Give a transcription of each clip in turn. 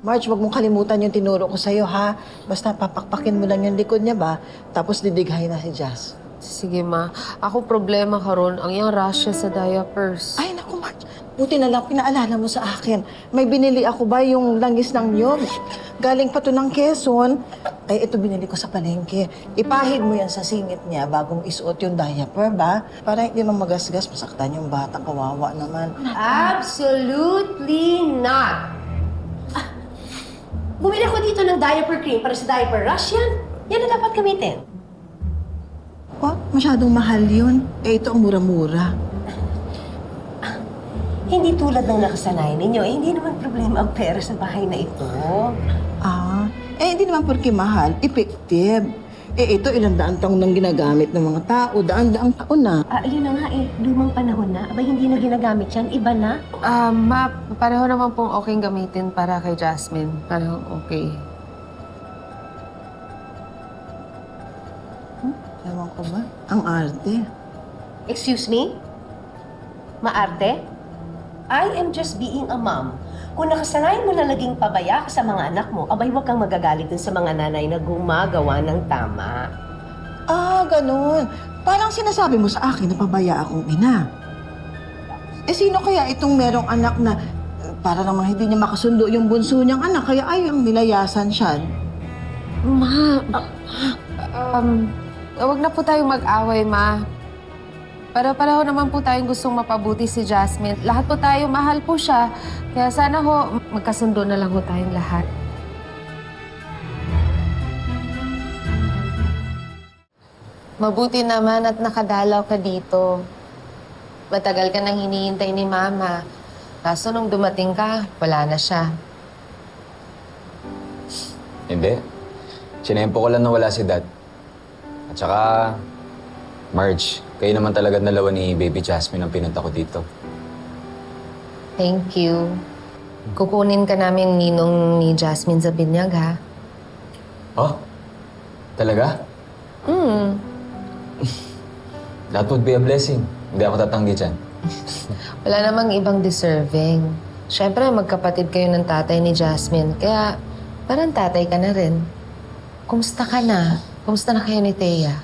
Marge, wag mong kalimutan yung tinuro ko sa'yo, ha? Basta papakpakin mo lang yung likod niya ba, tapos didighay na si Jazz. Sige, ma. Ako problema karon ang iyang rasya sa diapers. Ay, naku, Marge. Buti na lang pinaalala mo sa akin. May binili ako ba yung langis ng niyog? Galing pa to ng Quezon. Ay, ito binili ko sa palengke. Ipahid mo yan sa singit niya bagong isuot yung diaper, ba? Para hindi naman magasgas, masaktan yung bata. Kawawa naman. Absolutely not! Bumili ako dito ng diaper cream para sa diaper rash yan. Yan na dapat gamitin. What? Masyadong mahal yun. Eh, ito ang mura-mura. Hindi tulad ng nakasanayan ninyo, hindi naman problema ang pera sa bahay na ito. Ah, hindi naman porke mahal. Effective. Ito ilang daang taon nang ginagamit ng mga tao. Daan-daang taon na. Yun na nga lumang panahon na. Abay, hindi na ginagamit yan, iba na. Ma, pareho naman pong okay gamitin para kay Jasmine. Parang okay. Ewan ko ba? Ang arte. Excuse me? Maarte? I am just being a mom. Kung nakasanayan mo na naging pabaya ka sa mga anak mo, abay, huwag kang magagalit dun sa mga nanay na gumagawa ng tama. Ganun. Parang sinasabi mo sa akin na pabaya akong ina. Sino kaya itong merong anak na para namang hindi niya makasundo yung bunso niyang anak, kaya ayang nilayasan siya? Ma, wag na po tayong mag-away, ma. Pareho naman po tayong gustong mapabuti si Jasmine. Lahat po tayo, mahal po siya. Kaya sana ho, magkasundo na lang ho tayong lahat. Mabuti naman at nakadalaw ka dito. Matagal ka nang hinihintay ni Mama. Kaso nung dumating ka, wala na siya. Hindi. Sinempo ko lang na wala si Dad. At saka, Marge, kayo naman talaga dalawa ni Baby Jasmine ang pinunta ko dito. Thank you. Kukunin ka namin ninong ni Jasmine sa binyag, ha? Oh? Talaga? That would be a blessing. Hindi ako tatanggi dyan. Wala namang ibang deserving. Siyempre, magkapatid kayo ng tatay ni Jasmine, kaya parang tatay ka na rin. Kumusta ka na? Kumusta na kayo ni Thea?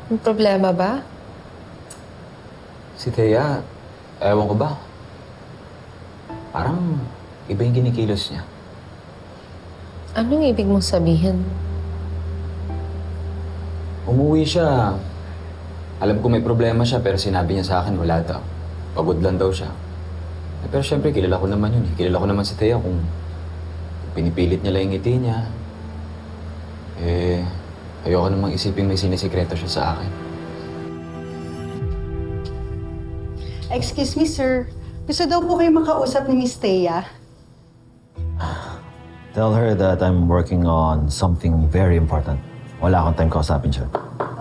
May problema ba? Si Thea, ewan ko ba? Parang iba yung kinikilos niya. Anong ibig mong sabihin? Umuwi siya. Alam ko may problema siya pero sinabi niya sa akin wala daw. Pagod lang daw siya. Pero syempre, kilala ko naman yun. Kilala ko naman si Thea kung pinipilit niya lang yung ngiti niya. Ayoko namang isipin may sinisikreto siya sa akin. Excuse me, sir. Gusto daw po kayo makausap ni Miss Thea. Tell her that I'm working on something very important. Wala akong time kausapin siya.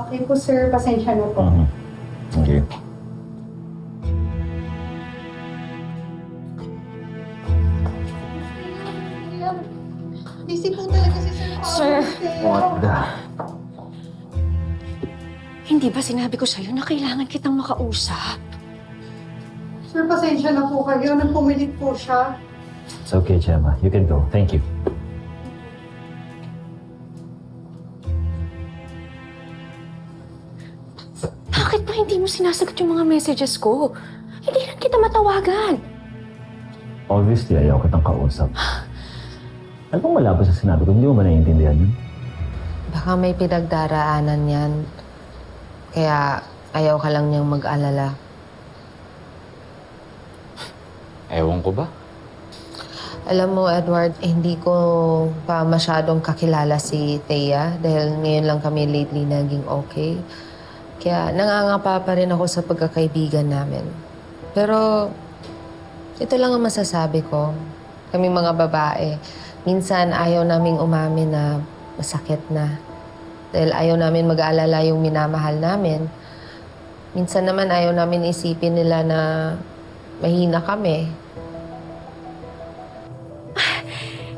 Okay po, sir. Pasensya na po. Thank you. Busy po talaga si Sir. Sir, What the... hindi ba sinabi ko sa'yo na kailangan kitang makausap? Sir, pasensya na po kayo. Nagpumilit po siya. It's okay, Gemma. You can go. Thank you. Bakit ba hindi mo sinasagot yung mga messages ko? Hindi lang kita matawagan. Obviously, ayaw kitang kausap. Ano bang malabo sa sinabi ko? Hindi mo ba naiintindihan yun? Baka may pinagdaraanan yan. Kaya ayaw ka lang niyang mag-alala. Ewan ko ba? Alam mo, Edward, hindi ko pa masyadong kakilala si Thea dahil ngayon lang kami lately naging okay. Kaya nangangapa pa rin ako sa pagkakaibigan namin. Pero ito lang ang masasabi ko. Kami mga babae, minsan ayaw naming umamin na masakit na. Dahil ayaw namin mag-aalala yung minamahal namin. Minsan naman ayaw namin isipin nila na mahina kami.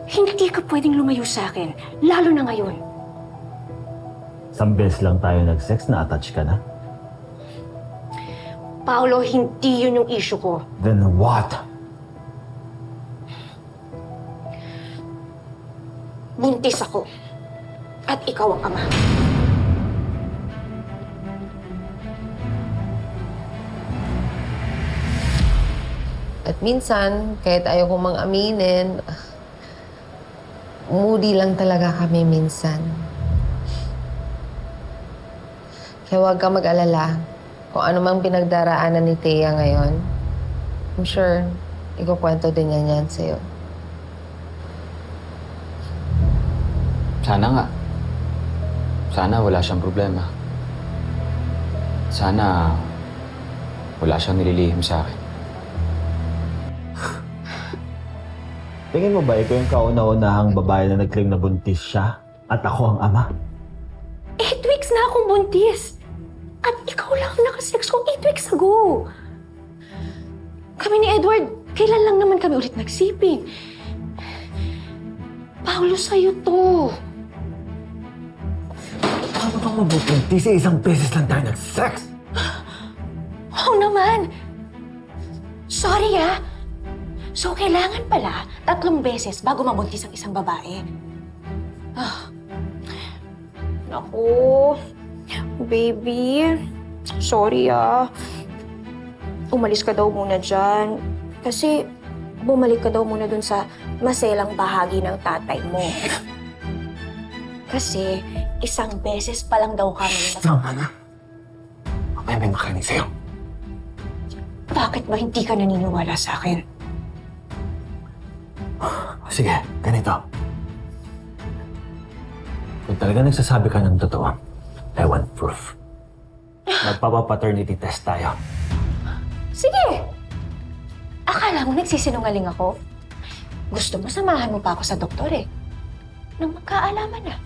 Hindi ka pwedeng lumayo sa akin, lalo na ngayon. Isang beses lang tayo nag-sex na attach ka na. Paolo, hindi yun yung issue ko. Then what? Buntis ako. At ikaw ang ama. At minsan, kahit ayaw kong mang-aminin, moody lang talaga kami minsan. Kaya huwag kang mag-alala. Kung ano mang pinagdaraanan ni Thea ngayon, I'm sure, ikukwento din yan sa'yo. Sana nga. Sana wala siyang problema. Sana wala siyang nililihim sa akin. Tingin mo ba ikaw yung kauna-unahang babae na nag-claim na buntis siya at ako ang ama? 8 weeks na akong buntis. At ikaw lang ang nakasex ko 8 weeks ago. Kami ni Edward, kailan lang naman kami ulit nagsiping? Paolo, sa'yo to. Paano kang mabubuntis? Isang beses lang tayo nag-sex! Oo naman. Sorry ah. So, kailangan pala 3 beses bago mabuntis ang isang babae. Naku, baby. Sorry ah. Umalis ka daw muna dyan. Kasi bumalik ka daw muna dun sa maselang bahagi ng tatay mo. Kasi 1 beses pa lang daw kami Tama na. Mamaya may makarinig sa'yo. Bakit ba hindi ka naniniwala sa akin? Sige, ganito. Kung talaga nagsasabi ka ng totoo, I want proof. Magpapa-paternity test tayo. Sige! Akala mo nagsisinungaling ako? Gusto mo samahan mo pa ako sa doktor eh. Nang magkaalaman na.